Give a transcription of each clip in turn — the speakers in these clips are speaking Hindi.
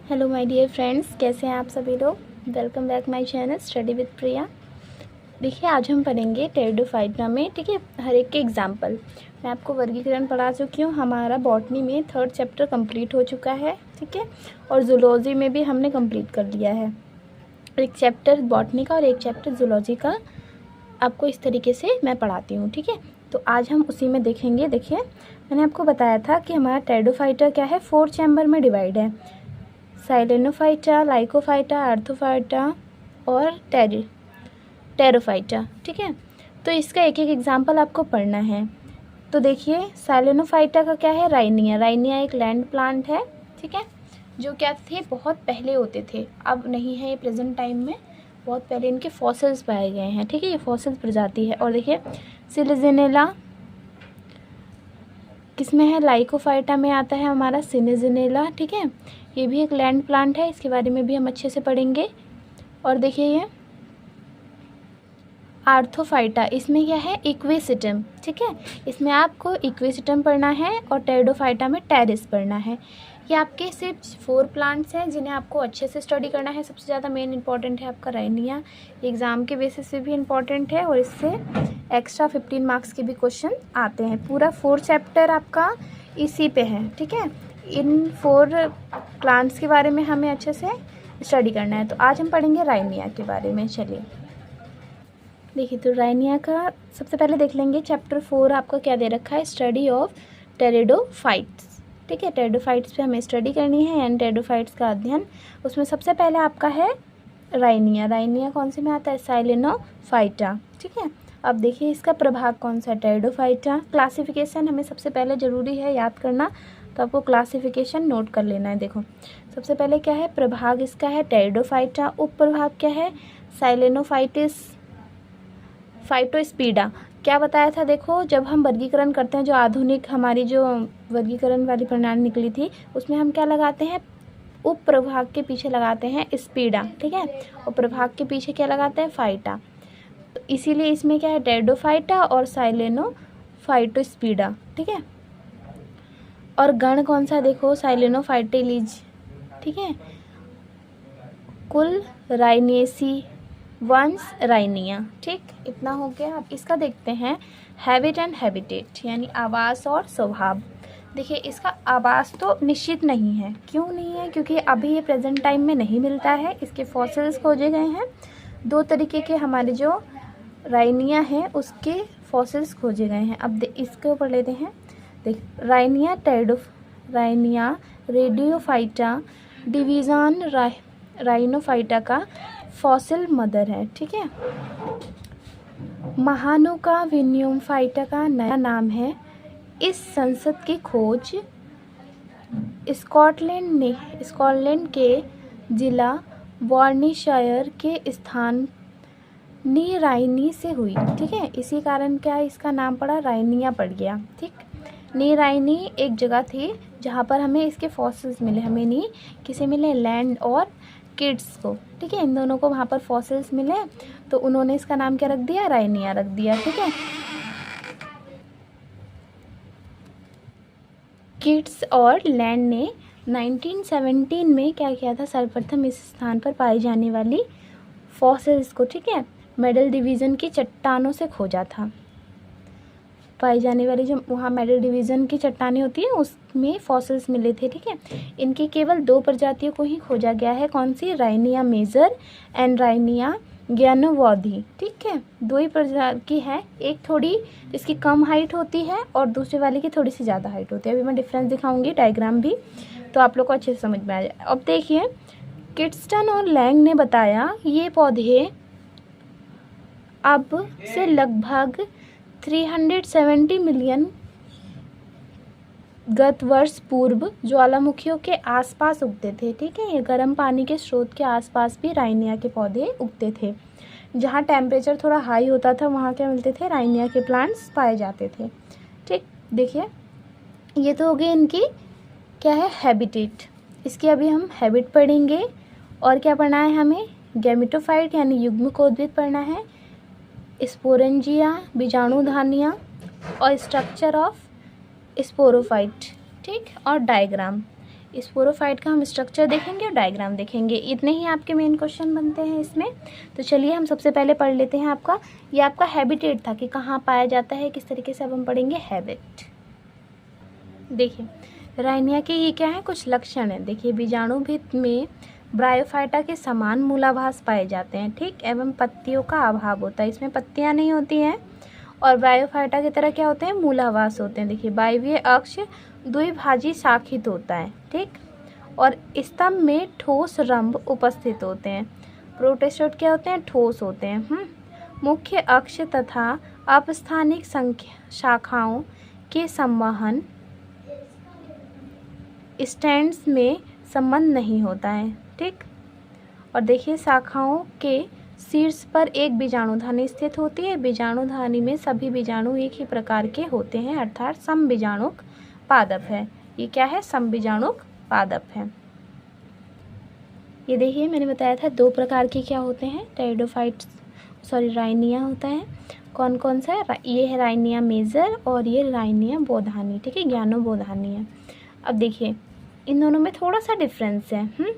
हेलो माय डियर फ्रेंड्स, कैसे हैं आप सभी लोग। Welcome back my channel study with Priya. देखिए, आज हम पढ़ेंगे टेरिडोफाइटा में, ठीक है, हर एक के एग्जाम्पल। मैं आपको वर्गीकरण पढ़ा चुकी हूँ। हमारा बॉटनी में 3rd चैप्टर कंप्लीट हो चुका है, ठीक है, और जूलॉजी में भी हमने कंप्लीट कर लिया है। एक चैप्टर बॉटनी का और एक चैप्टर जूलॉजी का आपको इस तरीके से मैं पढ़ाती हूँ, ठीक है। तो आज हम उसी में देखेंगे। देखिए, मैंने आपको बताया था कि हमारा टेरिडोफाइटा क्या है, 4 चैम्बर में डिवाइड है। साइलेनोफाइटा, लाइकोफाइटा, आर्थोफाइटा और टेरोफाइटा, ठीक है। तो इसका एक एक एग्जाम्पल आपको पढ़ना है। तो देखिए, साइलेनोफाइटा का क्या है, राइनिया। राइनिया एक लैंड प्लांट है, ठीक है, जो क्या थे, बहुत पहले होते थे, अब नहीं है ये प्रेजेंट टाइम में। बहुत पहले इनके फॉसिल्स पाए गए हैं, ठीक है, ये फॉसिल्स प्रजाति है। और देखिए, सिलिजिनेला किसमें है, लाइकोफाइटा में आता है हमारा सिनेजिनेला, ठीक है। ये भी एक लैंड प्लांट है, इसके बारे में भी हम अच्छे से पढ़ेंगे। और देखिए, ये आर्थोफाइटा, इसमें क्या है, इक्वेसिटम, ठीक है, इसमें आपको इक्वेसिटम पढ़ना है। और टेरिडोफाइटा में टेरिस पढ़ना है। ये आपके सिर्फ 4 प्लांट्स हैं जिन्हें आपको अच्छे से स्टडी करना है। सबसे ज़्यादा मेन इंपॉर्टेंट है आपका राइनिया, एग्ज़ाम के बेसिस से भी इम्पॉर्टेंट है और इससे एक्स्ट्रा 15 मार्क्स के भी क्वेश्चन आते हैं। पूरा 4 चैप्टर आपका इसी पे है, ठीक है। इन 4 प्लांट्स के बारे में हमें अच्छे से स्टडी करना है। तो आज हम पढ़ेंगे राइनिया के बारे में। चलिए देखिए, तो राइनिया का सबसे पहले देख लेंगे। चैप्टर 4 आपका क्या दे रखा है, स्टडी ऑफ टेरिडोफाइट्स, ठीक है। टेरिडोफाइट्स पे हमें स्टडी करनी है एंड टेरिडोफाइट्स का अध्ययन। उसमें सबसे पहले आपका है राइनिया। राइनिया कौन से में आता है, साइलेनोफाइटा, ठीक है। अब देखिए, इसका प्रभाग कौन सा है, टेरिडोफाइटा। क्लासिफिकेशन हमें सबसे पहले ज़रूरी है याद करना, तो आपको क्लासिफिकेशन नोट कर लेना है। देखो, सबसे पहले क्या है, प्रभाग इसका है टेरिडोफाइटा। उप प्रभाग क्या है, साइलेनोफाइटिस, फाइटोस्पीडा। क्या बताया था, देखो, जब हम वर्गीकरण करते हैं, जो आधुनिक हमारी जो वर्गीकरण वाली प्रणाली निकली थी, उसमें हम क्या लगाते हैं, उप प्रभाग के पीछे लगाते हैं स्पीडा, ठीक है, और प्रभाग के पीछे क्या लगाते हैं, फाइटा। तो इसीलिए इसमें क्या है, टेरिडोफाइटा और साइलेनोफाइटोस्पीडा, ठीक है। और गण कौन सा, देखो, साइलेनोफाइटिलीज, ठीक है। कुल राइनेसी, वंश राइनिया, ठीक, इतना हो गया। अब इसका देखते हैं हैबिट एंड हैबिटेट, यानी आवास और स्वभाव। देखिए, इसका आवास तो निश्चित नहीं है। क्यों नहीं है, क्योंकि अभी ये प्रेजेंट टाइम में नहीं मिलता है। इसके फॉसिल्स खोजे गए हैं, 2 तरीके के हमारे जो राइनिया हैं उसके फॉसिल्स खोजे गए हैं। अब इसके ऊपर लेते हैं। देख, राइनिया रेडियोफाइटा डिवीज़न राइनोफाइटा का फॉसिल मदर है, ठीक है। महानुका विनियमफाइटा का नया नाम है। इस संसद की खोज स्कॉटलैंड के जिला वॉर्निशायर के स्थान नी राइनी से हुई, ठीक है। इसी कारण क्या इसका नाम पड़ा, राइनिया पड़ गया, ठीक। नी राइनी एक जगह थी जहाँ पर हमें इसके फॉसिल्स मिले। हमें नहीं, किसे मिले, लैंड और किड्स को, ठीक है, इन दोनों को वहाँ पर फॉसिल्स मिले, तो उन्होंने इसका नाम क्या रख दिया, राइनिया रख दिया, ठीक है। किड्स और लैंड ने 1917 में क्या किया था, सर्वप्रथम इस स्थान पर पाई जाने वाली फॉसिल्स को, ठीक है, मेडल डिवीज़न की चट्टानों से खोजा था। पाई जाने वाली जो वहाँ मेडल डिवीज़न की चट्टानें होती हैं उसमें फॉसिल्स मिले थे, ठीक है। इनकी केवल 2 प्रजातियों को ही खोजा गया है। कौन सी, राइनिया मेजर एंड राइनिया ज्ञानवोधी, ठीक है। 2 ही प्रजाति है, एक थोड़ी इसकी कम हाइट होती है और दूसरे वाले की थोड़ी सी ज़्यादा हाइट होती है। अभी मैं डिफरेंस दिखाऊंगी डायग्राम भी, तो आप लोग को अच्छे से समझ में आ जाए। अब देखिए, किड्स्टन और लैंग ने बताया ये पौधे अब से लगभग 370 मिलियन गत वर्ष पूर्व ज्वालामुखियों के आसपास उगते थे, ठीक है। ये गर्म पानी के स्रोत के आसपास भी राइनिया के पौधे उगते थे। जहाँ टेम्परेचर थोड़ा हाई होता था वहाँ क्या मिलते थे, राइनिया के प्लांट्स पाए जाते थे, ठीक। देखिए, ये तो हो गई इनकी क्या है, हैबिटेट। इसकी अभी हम हैबिट पढ़ेंगे। और क्या पढ़ना है हमें, गैमेटोफाइट यानी युग्मकोद्भिद पढ़ना है, स्पोरेंजिया बीजाणुधानियाँ, और स्ट्रक्चर ऑफ स्पोरोफाइट, ठीक, और डायग्राम। स्पोरोफाइट का हम स्ट्रक्चर देखेंगे और डायग्राम देखेंगे। इतने ही आपके मेन क्वेश्चन बनते हैं इसमें। तो चलिए हम सबसे पहले पढ़ लेते हैं आपका, ये आपका हैबिटेट था कि कहाँ पाया जाता है, किस तरीके से अब हम पढ़ेंगे हैबिट। देखिए राइनिया के ये क्या है, कुछ लक्षण है। देखिए बीजाणु भित्त में ब्रायोफाइटा के समान मूलाभास पाए जाते हैं, ठीक, एवं पत्तियों का अभाव होता है। इसमें पत्तियाँ नहीं होती हैं और ब्रायोफाइटा की तरह क्या होते हैं, मूलाभास होते हैं। देखिए वायवीय अक्ष द्विभाजी शाखित होता है, ठीक, और स्तंभ में ठोस रंभ उपस्थित होते हैं। प्रोटेस्टोड क्या होते हैं, ठोस होते हैं। मुख्य अक्ष तथा अपस्थानिक शाखाओं के संवहन स्टैंड्स में संबंध नहीं होता है, ठीक। और देखिए शाखाओं के शीर्ष पर एक बीजाणुधानी स्थित होती है। बीजाणुधानी में सभी बीजाणु एक ही प्रकार के होते हैं, अर्थात समबीजाणुक पादप है। ये क्या है, समबीजाणुक पादप है। ये देखिए मैंने बताया था 2 प्रकार के क्या होते हैं, टेरिडोफाइट्स राइनिया होता है। कौन कौन सा है, ये है राइनिया मेजर और ये राइनिया बोधानी, ठीक है, ज्ञानोबोधानी है। अब देखिए इन दोनों में थोड़ा सा डिफरेंस है।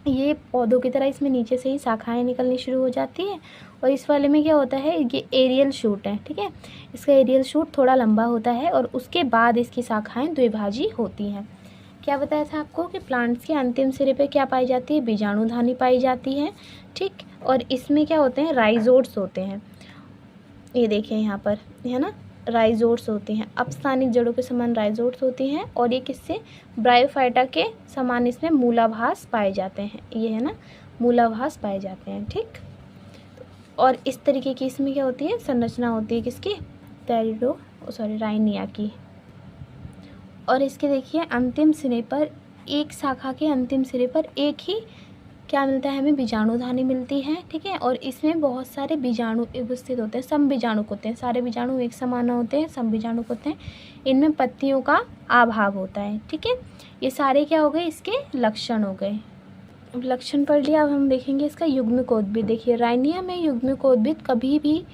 ये पौधों की तरह इसमें नीचे से ही शाखाएं निकलनी शुरू हो जाती है और इस वाले में क्या होता है, ये एरियल शूट है, ठीक है, इसका एरियल शूट थोड़ा लंबा होता है और उसके बाद इसकी शाखाएं द्विभाजी होती हैं। क्या बताया था आपको कि प्लांट्स के अंतिम सिरे पे क्या पाई जाती है, बीजाणुधानी पाई जाती है, ठीक, और इसमें क्या होते हैं, राइजोट्स होते हैं। ये देखिए यहाँ पर है ना, राइजोट्स होते हैं, अपस्थानिक जड़ों के समान राइजोट्स होती हैं और ये किससे, ब्रायोफाइटा के समान इसमें मूलाभास पाए जाते हैं। ये है ना, मूलाभास पाए जाते हैं, ठीक। और इस तरीके की इसमें क्या होती है, संरचना होती है किसकी, राइनिया की। और इसके देखिए अंतिम सिरे पर, एक शाखा के अंतिम सिरे पर एक ही क्या मिलता है, हमें बीजाणुधानी मिलती है, ठीक है। और इसमें बहुत सारे बीजाणु उपस्थित होते हैं, समबीजाणुक होते हैं, सारे बीजाणु एक समान होते हैं, समबीजाणुक होते हैं। इनमें पत्तियों का अभाव होता है, ठीक है। ये सारे क्या हो गए, इसके लक्षण हो गए। अब लक्षण पढ़ लिया, अब हम देखेंगे इसका युग्मकोद्भिद। देखिए राइनिया में युग्मकोद्भिद कभी भी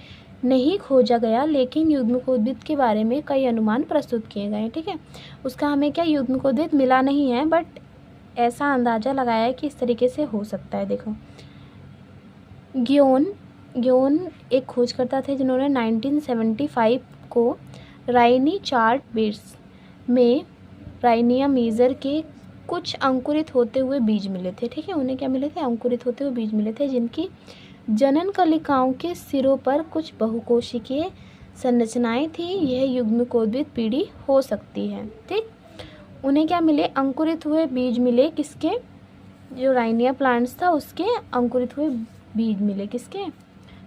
नहीं खोजा गया, लेकिन युग्मकोद्भिद के बारे में कई अनुमान प्रस्तुत किए गए, ठीक है। उसका हमें क्या, युग्मकोद्भिद मिला नहीं है, बट ऐसा अंदाज़ा लगाया है कि इस तरीके से हो सकता है। देखो ग्योन एक खोजकर्ता थे जिन्होंने 1975 को राइनी चार्ट बेड्स में राइनिया मेजर के कुछ अंकुरित होते हुए बीज मिले थे, ठीक है। उन्हें क्या मिले थे, अंकुरित होते हुए बीज मिले थे, जिनकी जनन कलिकाओं के सिरों पर कुछ बहुकोशिकीय संरचनाएं थी। यह युग्मकोद्भिद पीढ़ी हो सकती है, ठीक। उन्हें क्या मिले, अंकुरित हुए बीज मिले, किसके, जो राइनिया प्लांट्स था उसके अंकुरित हुए बीज मिले, किसके,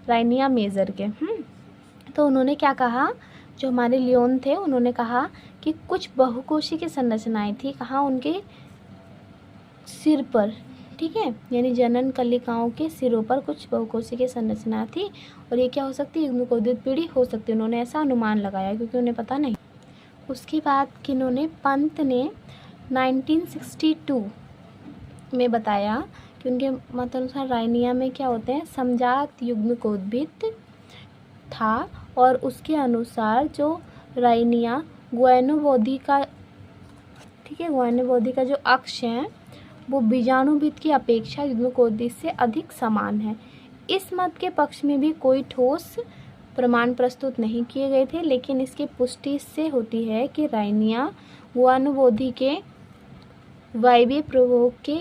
राइनिया मेजर के। तो उन्होंने क्या कहा, जो हमारे लियोन थे उन्होंने कहा कि कुछ बहुकोशी की संरचनाएं थी, कहाँ, उनके सिर पर, ठीक है, यानी जनन कलिकाओं के सिरों पर कुछ बहुकोशी की संरचना थी और ये क्या हो सकती है, युग्मकोद्भिद पीढ़ी हो सकती है। उन्होंने ऐसा अनुमान लगाया क्योंकि उन्हें पता नहीं। उसके बाद किन्होंने, पंत ने 1962 में बताया कि उनके मत अनुसार राइनिया में क्या होते हैं, समजात युग्मकोद्भिद था और उसके अनुसार जो राइनिया ग्वैनोबोधी का, ठीक है, ग्वैनोबोधी का जो अक्ष है वो बीजाणुभिद की अपेक्षा युग्मकोद्भिद से अधिक समान है। इस मत के पक्ष में भी कोई ठोस प्रमाण प्रस्तुत नहीं किए गए थे, लेकिन इसकी पुष्टि इससे होती है कि राइनिया ग्वैनोबोधी के वायवीय प्रभोग के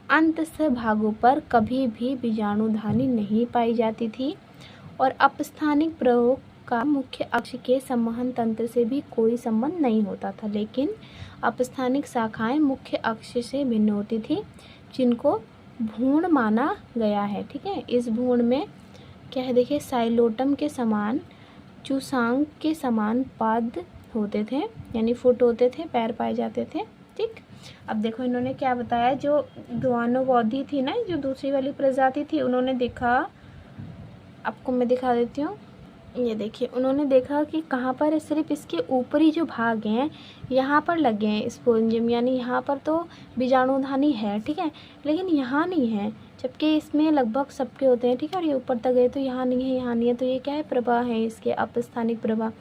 अंतस्थ भागों पर कभी भी बीजाणुधानी नहीं पाई जाती थी और अपस्थानिक प्रभोग का मुख्य अक्ष के संवहन तंत्र से भी कोई संबंध नहीं होता था, लेकिन अपस्थानिक शाखाएं मुख्य अक्ष से भिन्न होती थी, जिनको भ्रूण माना गया है, ठीक है। इस भ्रूण में क्या है, देखिए साइलोटम के समान, चूसांग के समान पाद होते थे, यानी फुट होते थे, पैर पाए जाते थे, ठीक। अब देखो इन्होंने क्या बताया, जो ग्वैनोबोधी थी ना, जो दूसरी वाली प्रजाति थी, उन्होंने देखा, आपको मैं दिखा देती हूँ, ये देखिए उन्होंने देखा कि कहाँ पर, सिर्फ इसके ऊपरी जो भाग हैं यहाँ पर लगे हैं स्पोरेंजियम, यानी यहाँ पर तो बीजाणुधानी है, ठीक है, लेकिन यहाँ नहीं है, जबकि इसमें लगभग सबके होते हैं, ठीक है। और ये ऊपर तक गए तो यहाँ नहीं है, यहाँ नहीं है, तो ये क्या है, प्रभा है इसके, अपस्थानिक प्रभा।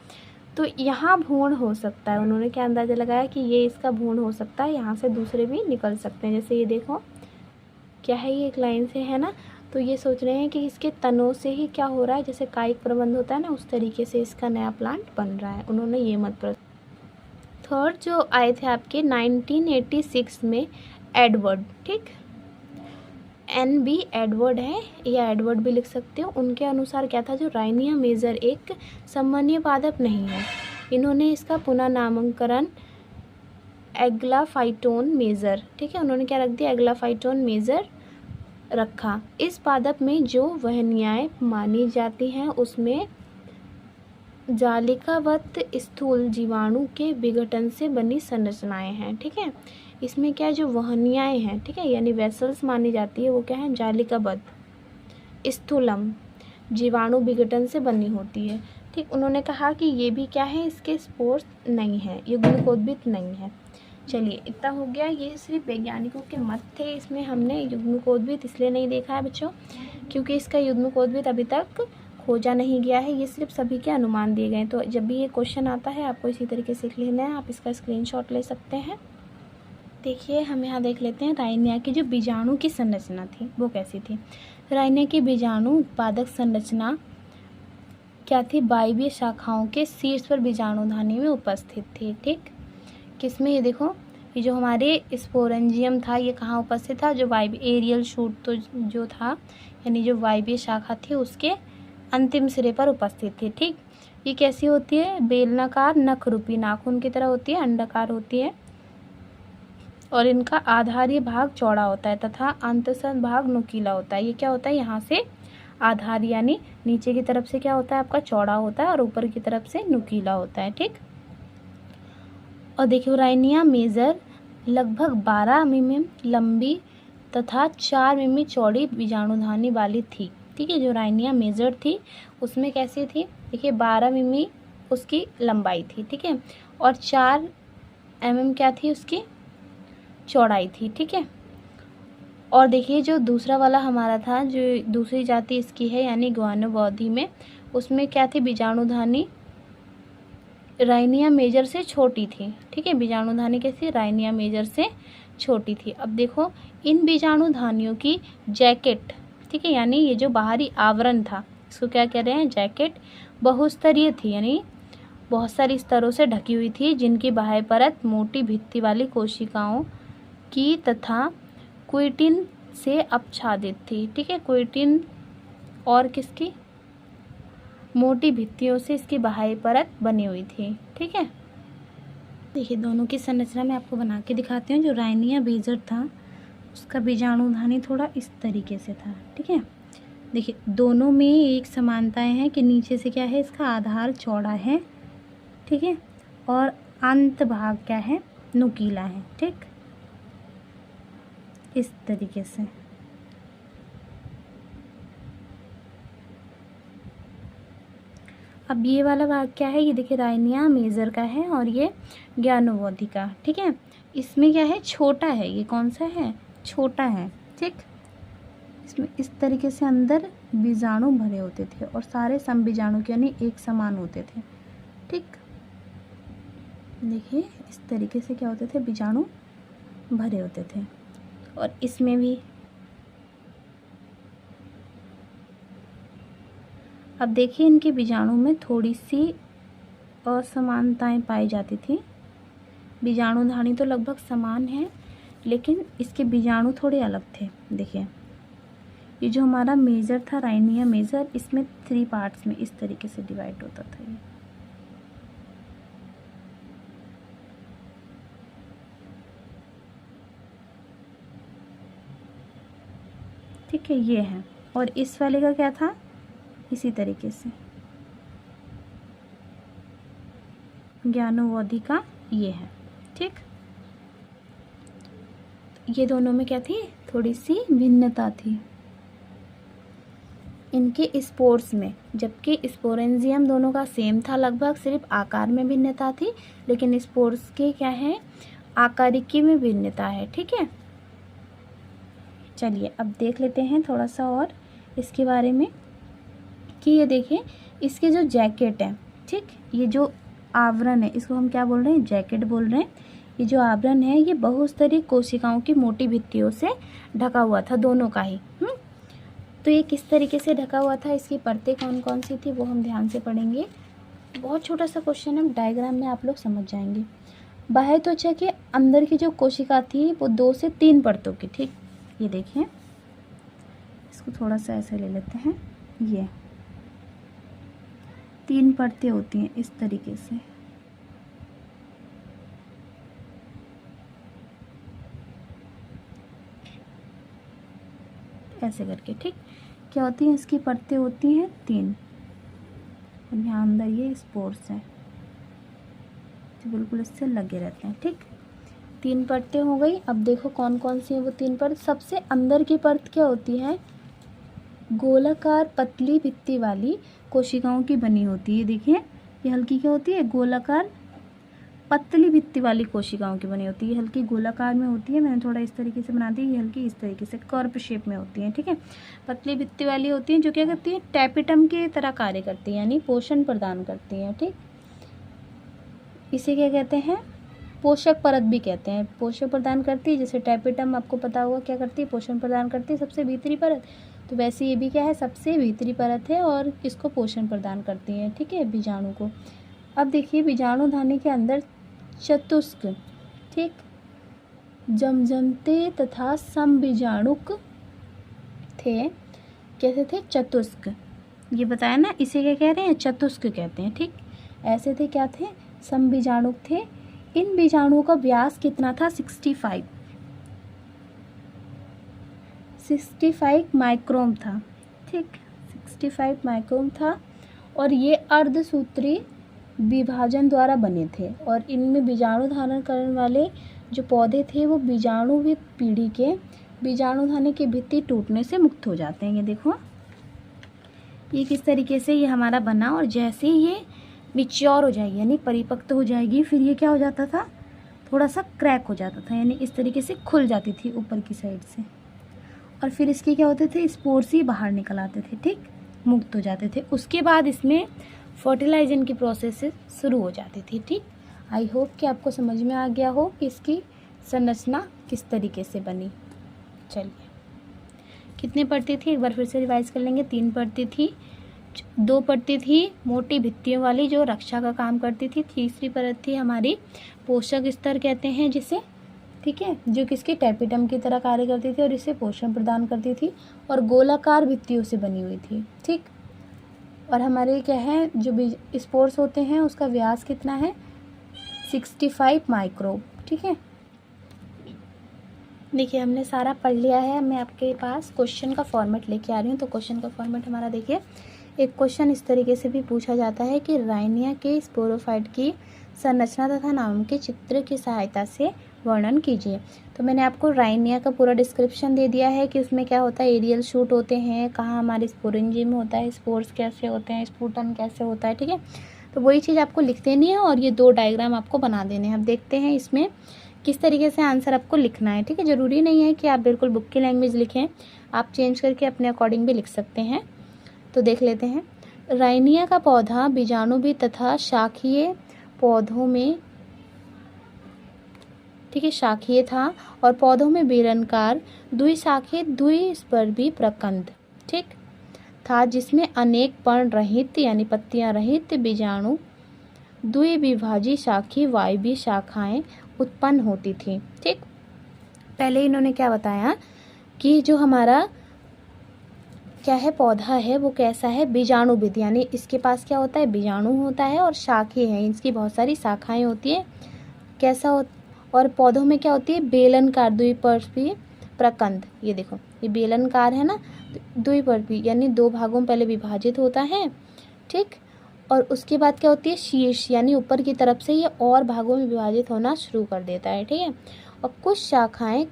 तो यहाँ भ्रूण हो सकता है। उन्होंने क्या अंदाज़ा लगाया कि ये इसका भ्रूण हो सकता है, यहाँ से दूसरे भी निकल सकते हैं। जैसे ये देखो क्या है, ये एक लाइन से है ना, तो ये सोच रहे हैं कि इसके तनों से ही क्या हो रहा है, जैसे कायिक प्रबंध होता है ना, उस तरीके से इसका नया प्लांट बन रहा है। उन्होंने ये मत पर थर्ड जो आए थे आपके 1986 में एडवर्ड, ठीक, NB एडवर्ड है या एडवर्ड भी लिख सकते हो। उनके अनुसार क्या था, जो राइनिया मेजर एक सम्मानीय पादप नहीं है। इन्होंने इसका पुनः नामकरण एग्लाफाइटोन मेजर, ठीक है, उन्होंने क्या रख दिया, एग्लाफाइटोन मेजर रखा। इस पादप में जो वहनियाएँ मानी जाती हैं उसमें जालिकावत स्थूल जीवाणु के विघटन से बनी संरचनाएं हैं, ठीक है। इसमें क्या जो वहनियाएँ हैं, ठीक है, यानी वेसल्स मानी जाती है, वो क्या है, जालिकाबद्ध स्थूलम जीवाणु विघटन से बनी होती है, ठीक। उन्होंने कहा कि ये भी क्या है, इसके स्पोर्स नहीं है, युग्मकोद्भिद नहीं है। चलिए इतना हो गया, ये सिर्फ वैज्ञानिकों के मत थे। इसमें हमने युग्मकोद्भिद इसलिए नहीं देखा है बच्चों क्योंकि इसका युग्मकोद्भिद अभी तक खोजा नहीं गया है, ये सिर्फ सभी के अनुमान दिए गए हैं। तो जब भी ये क्वेश्चन आता है आपको इसी तरीके से लेना है, आप इसका स्क्रीनशॉट ले सकते हैं। देखिए हम यहाँ देख लेते हैं राइनिया की जो बीजाणु की संरचना थी वो कैसी थी। राइनिया की बीजाणु उत्पादक संरचना क्या थी, वायवीय शाखाओं के शीर्ष पर बीजाणुधानी में उपस्थित थी, ठीक। किसमें, ये देखो, ये जो हमारे स्पोरेंजियम था ये कहाँ उपस्थित था, जो वायवीय एरियल शूट तो जो था यानी जो वायवीय शाखा थी उसके अंतिम सिरे पर उपस्थित थी, ठीक। ये कैसी होती है, बेलनाकार नख रूपी नाखून की तरह होती है, अंडाकार होती है और इनका आधारीय भाग चौड़ा होता है तथा अंतस्थ भाग नुकीला होता है। ये क्या होता है, यहाँ से आधार यानी नीचे की तरफ से क्या होता है आपका चौड़ा होता है और ऊपर की तरफ से नुकीला होता है, ठीक। और देखिए राइनिया मेजर लगभग 12 मिमी लंबी तथा 4 मिमी चौड़ी बीजाणुधानी वाली थी, ठीक है। जो राइनिया मेजर थी उसमें कैसी थी, देखिए 12 मिमी उसकी लंबाई थी, ठीक है, और 4 mm क्या थी उसकी चौड़ाई थी, ठीक है। और देखिए जो दूसरा वाला हमारा था, जो दूसरी जाति इसकी है यानी ग्वानोबॉडी में, उसमें क्या थी, बीजाणुधानी राइनिया मेजर से छोटी थी, ठीक है। बीजाणुधानी कैसी, राइनिया मेजर से छोटी थी। अब देखो इन बीजाणुधानियों की जैकेट, ठीक है, यानी ये जो बाहरी आवरण था इसको क्या कह रहे हैं, जैकेट, बहुस्तरीय थी यानी बहुत सारी स्तरों से ढकी हुई थी, जिनकी बाह्य परत मोटी भित्ति वाली कोशिकाओं की तथा क्विटिन से आच्छादित थी, ठीक है। क्विटिन और किसकी, मोटी भित्तियों से इसकी बाह्य परत बनी हुई थी, ठीक है। देखिए दोनों की संरचना मैं आपको बना के दिखाती हूँ। जो राइनिया मेजर था उसका बीजाणुधानी थोड़ा इस तरीके से था, ठीक है। देखिए दोनों में एक समानताएं हैं कि नीचे से क्या है, इसका आधार चौड़ा है, ठीक है, और अंत भाग क्या है, नुकीला है, ठीक, इस तरीके से। अब ये वाला भाग क्या है, ये देखिए राइनिया मेजर का है और ये ग्वानोबॉडी का, ठीक है। इसमें क्या है, छोटा है, ये कौन सा है, छोटा है, ठीक। इसमें इस तरीके से अंदर बीजाणु भरे होते थे और सारे सम बीजाणु के यानी एक समान होते थे, ठीक। देखिए इस तरीके से क्या होते थे, बीजाणु भरे होते थे। और इसमें भी अब देखिए इनके बीजाणु में थोड़ी सी असमानताएं पाई जाती थी। बीजाणुधानी तो लगभग समान है लेकिन इसके बीजाणु थोड़े अलग थे। देखिए ये जो हमारा मेजर था राइनिया मेजर, इसमें 3 पार्ट्स में इस तरीके से डिवाइड होता था ये, ठीक है, ये है। और इस वाले का क्या था, इसी तरीके से ग्वानोबॉडी का ये है, ठीक। ये दोनों में क्या थी, थोड़ी सी भिन्नता थी इनके स्पोर्स में, जबकि स्पोरेंजियम दोनों का सेम था लगभग, सिर्फ आकार में भिन्नता थी, लेकिन स्पोर्स के क्या है, आकारिकी में भिन्नता है, ठीक है। चलिए अब देख लेते हैं थोड़ा सा और इसके बारे में कि ये देखिए इसके जो जैकेट है, ठीक, ये जो आवरण है इसको हम क्या बोल रहे हैं, जैकेट बोल रहे हैं। ये जो आवरण है ये बहुस्तरीय कोशिकाओं की मोटी भित्तियों से ढका हुआ था, दोनों का ही। तो ये किस तरीके से ढका हुआ था, इसकी परतें कौन कौन सी थी वो हम ध्यान से पढ़ेंगे। बहुत छोटा सा क्वेश्चन है, डायग्राम में आप लोग समझ जाएंगे। बाह्य त्वचा के अंदर की जो कोशिका थी वो 2 से 3 परतों की, ठीक। ये देखिए, इसको थोड़ा सा ऐसे ले लेते हैं। ये 3 परतें होती हैं इस तरीके से। ऐसे करके, ठीक। क्या होती हैं इसकी परतें, होती हैं 3। और यहाँ अंदर ये स्पोर्स हैं जो बिल्कुल इससे लगे रहते हैं, ठीक। 3 परतें हो गई। अब देखो कौन कौन सी है वो 3 परत। सबसे अंदर की परत क्या होती है, गोलाकार पतली भित्ति वाली कोशिकाओं की बनी होती है। देखिए ये हल्की क्या होती है, गोलाकार पतली भित्ति वाली कोशिकाओं की बनी होती है। हल्की गोलाकार में होती है, मैंने थोड़ा इस तरीके से बना दी। ये हल्की इस तरीके से कर्व शेप में होती है, ठीक है। पतली भित्ति वाली होती है जो क्या करती है, टैपिटम की तरह कार्य करती है, यानी पोषण प्रदान करती है, ठीक। इसे क्या कहते हैं, पोषक परत भी कहते हैं। पोषक प्रदान करती है, जैसे टैपिटम आपको पता होगा क्या करती है, पोषण प्रदान करती है, सबसे भीतरी परत। तो वैसे ये भी क्या है, सबसे भीतरी परत है और इसको पोषण प्रदान करती है, ठीक है, बीजाणु को। अब देखिए बीजाणु धानी के अंदर चतुष्क, ठीक, जमजमते तथा समबीजाणुक थे। कैसे थे, चतुष्क। ये बताया ना, इसे क्या कह रहे हैं, चतुष्क कहते हैं, ठीक। ऐसे थे, क्या थे, समबीजाणुक थे। इन बीजाणुओं का व्यास कितना था, 65 माइक्रोन था, ठीक, 65 माइक्रोन था। और ये अर्धसूत्री विभाजन द्वारा बने थे। और इनमें बीजाणु धारण करने वाले जो पौधे थे वो बीजाणुवित पीढ़ी के बीजाणु धानी की भित्ति टूटने से मुक्त हो जाते हैं। ये देखो ये किस तरीके से ये हमारा बना। और जैसे ये मैच्योर हो जाएगी यानी परिपक्व हो जाएगी, फिर ये क्या हो जाता था, थोड़ा सा क्रैक हो जाता था, यानी इस तरीके से खुल जाती थी ऊपर की साइड से। और फिर इसके क्या होते थे, स्पोर्स ही बाहर निकल आते थे, ठीक, मुक्त हो जाते थे। उसके बाद इसमें फर्टिलाइजेशन की प्रोसेस शुरू हो जाती थी, ठीक। आई होप कि आपको समझ में आ गया हो कि इसकी संरचना किस तरीके से बनी। चलिए, कितनी परतें थी, एक बार फिर से रिवाइज कर लेंगे। 3 परतें थी, 2 परतें थी मोटी भित्तियों वाली जो रक्षा का काम करती थी। तीसरी परत थी हमारी पोषक स्तर कहते हैं जिसे, ठीक है, जो किसकी, टैपिटम की तरह कार्य करती थी और इसे पोषण प्रदान करती थी और गोलाकार भित्तियों से बनी हुई थी, ठीक। और हमारे क्या है, जो स्पोर्स होते हैं उसका व्यास कितना है, 65 माइक्रो, ठीक है। देखिए हमने सारा पढ़ लिया है। मैं आपके पास क्वेश्चन का फॉर्मेट लेके आ रही हूँ। तो क्वेश्चन का फॉर्मेट हमारा देखिए, एक क्वेश्चन इस तरीके से भी पूछा जाता है कि राइनिया के स्पोरोफाइट की संरचना तथा नाम के चित्र की सहायता से वर्णन कीजिए। तो मैंने आपको राइनिया का पूरा डिस्क्रिप्शन दे दिया है कि उसमें क्या होता है, एरियल शूट होते हैं, कहाँ हमारे स्पोरेंजियम होता है, स्पोर्स कैसे होते हैं, स्पूटन कैसे होता है, ठीक है। तो वही चीज़ आपको लिख देनी है और ये 2 डायग्राम आपको बना देने हैं। अब देखते हैं इसमें किस तरीके से आंसर आपको लिखना है, ठीक है। ज़रूरी नहीं है कि आप बिल्कुल बुक की लैंग्वेज लिखें, आप चेंज करके अपने अकॉर्डिंग भी लिख सकते हैं। तो देख लेते हैं। राइनिया का पौधा बीजाणुवीय तथा शाखीय पौधों में, ठीक है, शाखीय था और पौधों में बेलनाकार द्विशाखीय द्विस्पर्धी प्रकंद, ठीक था, जिसमें अनेक पर्ण रहित यानी पत्तियां रहित बीजाणु द्विविभाजी शाखी वायवीय शाखाएं उत्पन्न होती थी, ठीक। पहले इन्होंने क्या बताया कि जो हमारा क्या है, पौधा है वो कैसा है, बीजाणुविद, यानी इसके पास क्या होता है, बीजाणु होता है और शाखी है, इसकी बहुत सारी शाखाएं होती है, कैसा हो। और पौधों में क्या होती है, बेलनकार द्विपर्वी प्रकंद। ये देखो ये बेलनकार है ना, द्विपर्वी यानी 2 भागों में पहले विभाजित होता है, ठीक। और उसके बाद क्या होती है, शीर्ष यानी ऊपर की तरफ से ये और भागों में विभाजित होना शुरू कर देता है, ठीक है। और कुछ शाखाएं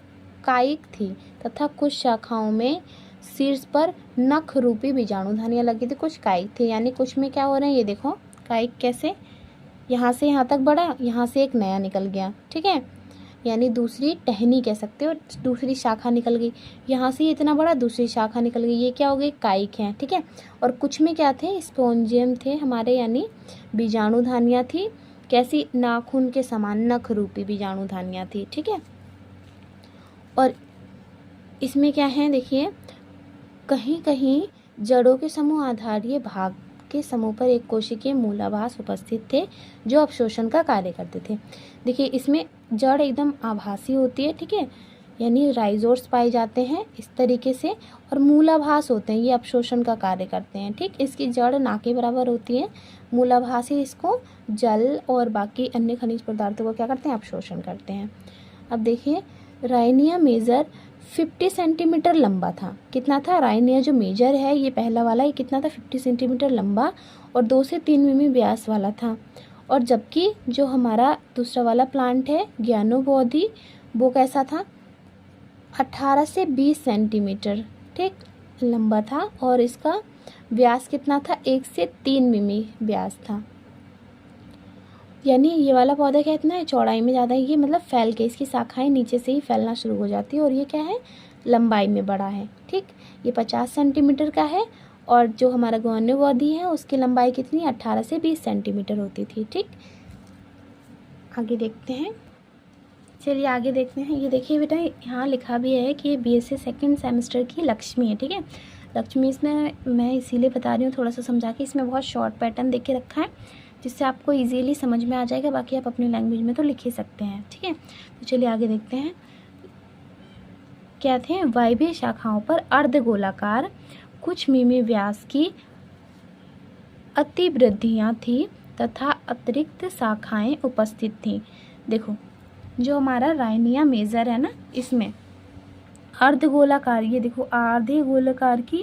कायिक थी तथा कुछ शाखाओं में शीर्ष पर नख रूपी बीजाणुधानियाँ लगी थी, कुछ कायिक थी, यानी कुछ में क्या हो रहे हैं, ये देखो कायिक कैसे, यहाँ से यहाँ तक बढ़ा, यहाँ से एक नया निकल गया, ठीक है, यानी दूसरी टहनी कह सकते हो, दूसरी शाखा निकल गई, यहाँ से इतना बड़ा दूसरी शाखा निकल गई, ये क्या हो गई, कायिक हैं, ठीक है। और कुछ में क्या थे, स्पोंजियम थे हमारे, यानी बीजाणुधानियाँ थी, कैसी, नाखून के समान नख रूपी बीजाणुधानियाँ थी। ठीक है, और इसमें क्या है देखिए, कहीं कहीं जड़ों के समूह आधारीय भाग के समूह पर एक कोशिकीय मूलाभास उपस्थित थे जो अवशोषण का कार्य करते थे। देखिए इसमें जड़ एकदम आभासी होती है, ठीक है, यानी राइजोर्स पाए जाते हैं इस तरीके से, और मूलाभास होते हैं, ये अवशोषण का कार्य करते हैं। ठीक, इसकी जड़ ना के बराबर होती है, मूलाभास ही इसको जल और बाकी अन्य खनिज पदार्थों को क्या करते हैं, अवशोषण करते हैं। अब देखिए राइनिया मेजर 50 सेंटीमीटर लंबा था। कितना था, राइनिया जो मेजर है ये पहला वाला, ये कितना था, 50 सेंटीमीटर लंबा और 2 से 3 मिमी व्यास वाला था। और जबकि जो हमारा दूसरा वाला प्लांट है ज्ञानोबोधि, वो कैसा था, 18 से 20 सेंटीमीटर ठीक लंबा था और इसका व्यास कितना था, 1 से 3 मिमी व्यास था। यानी ये वाला पौधा कितना है, चौड़ाई में ज़्यादा है, ये मतलब फैल के इसकी शाखाएं नीचे से ही फैलना शुरू हो जाती है, और ये क्या है, लंबाई में बड़ा है। ठीक, ये 50 सेंटीमीटर का है और जो हमारा ज्ञानोबोधि है उसकी लंबाई कितनी, 18 से 20 सेंटीमीटर होती थी। ठीक, आगे देखते हैं, चलिए आगे देखते हैं। ये देखिए बेटा, यहाँ लिखा भी है कि ये BSc सेकेंड सेमेस्टर की लक्ष्मी है। ठीक है, लक्ष्मी इसमें मैं इसीलिए बता रही हूँ थोड़ा सा समझा के, इसमें बहुत शॉर्ट पैटर्न देके रखा है जिससे आपको इजीली समझ में आ जाएगा, बाकी आप अपनी लैंग्वेज में तो लिख ही सकते हैं। ठीक है, तो चलिए आगे देखते हैं क्या थे। वायवीय शाखाओं पर अर्धगोलाकार कुछ मिमी व्यास की अतिवृद्धियाँ थी तथा अतिरिक्त शाखाएं उपस्थित थीं। देखो जो हमारा राइनिया मेजर है ना, इसमें अर्धगोलाकार, ये देखो आधे गोलाकार की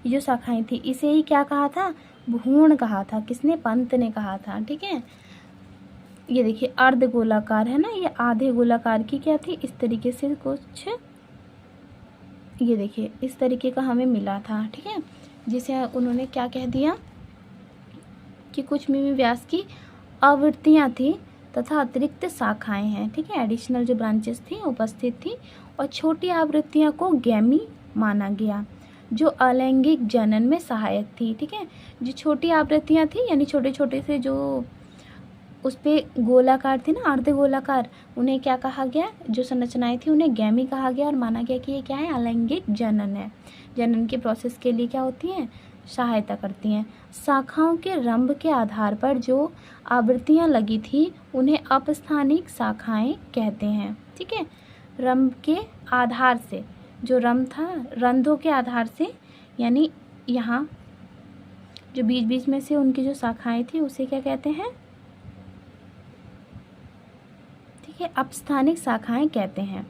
ये जो शाखाएं थी, इसे ही क्या कहा था, भ्रूण कहा था। किसने, पंत ने कहा था। ठीक है, ये देखिए अर्धगोलाकार है ना, ये आधे गोलाकार की क्या थी, इस तरीके से कुछ, ये देखिए इस तरीके का हमें मिला था। ठीक है, जिसे उन्होंने क्या कह दिया कि कुछ मिमी व्यास की आवृत्तियाँ थी तथा अतिरिक्त शाखाएं हैं। ठीक है, एडिशनल जो ब्रांचेस थी उपस्थित थी, और छोटी आवृत्तियाँ को गैमी माना गया जो अलैंगिक जनन में सहायक थी। ठीक है, जो छोटी आवृत्तियाँ थी यानी छोटे छोटे से जो उस पर गोलाकार थी ना, अर्ध गोलाकार, उन्हें क्या कहा गया, जो संरचनाएं थी उन्हें गैमी कहा गया और माना गया कि ये क्या है, अलैंगिक जनन है, जनन के प्रोसेस के लिए क्या होती हैं, सहायता करती हैं। शाखाओं के रंभ के आधार पर जो आवृत्तियाँ लगी थी उन्हें अपस्थानिक शाखाएं कहते हैं। ठीक है, रंभ के आधार से, जो रंभ था रंध्रों के आधार से, यानी यहाँ जो बीच बीच में से उनकी जो शाखाएं थी उसे क्या कहते हैं, ठीक है, अपस्थानिक शाखाएं कहते हैं।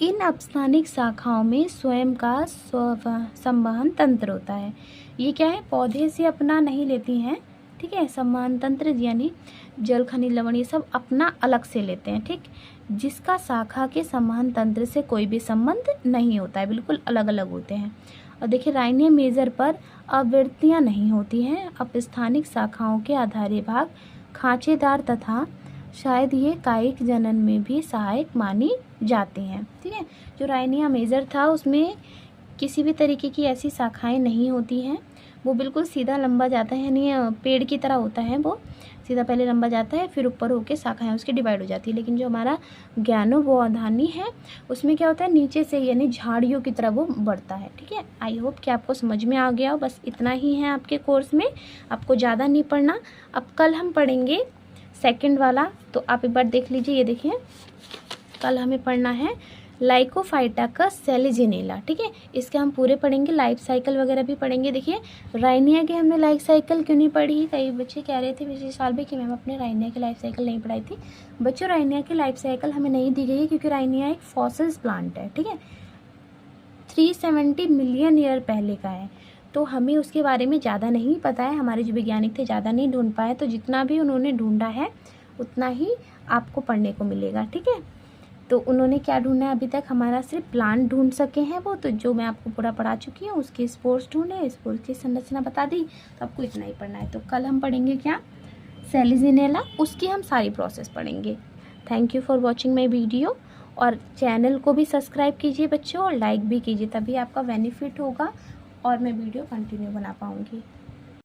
इन अपस्थानिक शाखाओं में स्वयं का संवहन तंत्र होता है। ये क्या है, पौधे से अपना नहीं लेती हैं। ठीक है, संवहन तंत्र यानी जल, खनिज, लवण, ये सब अपना अलग से लेते हैं। ठीक, जिसका शाखा के संवहन तंत्र से कोई भी संबंध नहीं होता है, बिल्कुल अलग अलग होते हैं। और देखिए राइनिया मेजर पर आवृत्तियाँ नहीं होती हैं। अपस्थानिक शाखाओं के आधारी भाग खांचेदार तथा शायद ये कायिक जनन में भी सहायक मानी जाती हैं। ठीक है, जो राइनिया मेजर था उसमें किसी भी तरीके की ऐसी शाखाएं नहीं होती हैं, वो बिल्कुल सीधा लंबा जाता है, यानी पेड़ की तरह होता है, वो सीधा पहले लंबा जाता है फिर ऊपर होके शाखाएं उसकी डिवाइड हो जाती है। लेकिन जो हमारा ज्ञानोबोधानी है उसमें क्या होता है, नीचे से यानी झाड़ियों की तरह वो बढ़ता है। ठीक है, आई होप कि आपको समझ में आ गया हो। बस इतना ही है आपके कोर्स में, आपको ज़्यादा नहीं पढ़ना। अब कल हम पढ़ेंगे सेकंड वाला, तो आप एक बार देख लीजिए। ये देखिए कल हमें पढ़ना है लाइकोफाइटा सेलिजिनेला। ठीक है, इसके हम पूरे पढ़ेंगे, लाइफ साइकिल वगैरह भी पढ़ेंगे। देखिए राइनिया की हमने लाइफ साइकिल क्यों नहीं पढ़ी, कई बच्चे कह रहे थे पिछले साल भी कि मैम अपने राइनिया की लाइफ साइकिल नहीं पढ़ाई थी। बच्चों राइनिया की लाइफ साइकिल हमें नहीं दी गई है क्योंकि राइनिया एक फॉसिल्स प्लांट है। ठीक है, 370 मिलियन ईयर पहले का है, तो हमें उसके बारे में ज़्यादा नहीं पता है। हमारे जो वैज्ञानिक थे ज़्यादा नहीं ढूंढ पाए, तो जितना भी उन्होंने ढूंढा है उतना ही आपको पढ़ने को मिलेगा। ठीक है, तो उन्होंने क्या ढूंढा है अभी तक, हमारा सिर्फ प्लांट ढूंढ सके हैं वो, तो जो मैं आपको पूरा पढ़ा चुकी हूँ उसके स्पोर्स ढूंढे, स्पोर्स की संरचना बता दी, तो आपको इतना ही पढ़ना है। तो कल हम पढ़ेंगे क्या, सेलिजिनेला, उसकी हम सारी प्रोसेस पढ़ेंगे। Thank you for watching my video, और चैनल को भी सब्सक्राइब कीजिए बच्चों, और लाइक भी कीजिए, तभी आपका बेनिफिट होगा और मैं वीडियो कंटिन्यू बना पाऊँगी।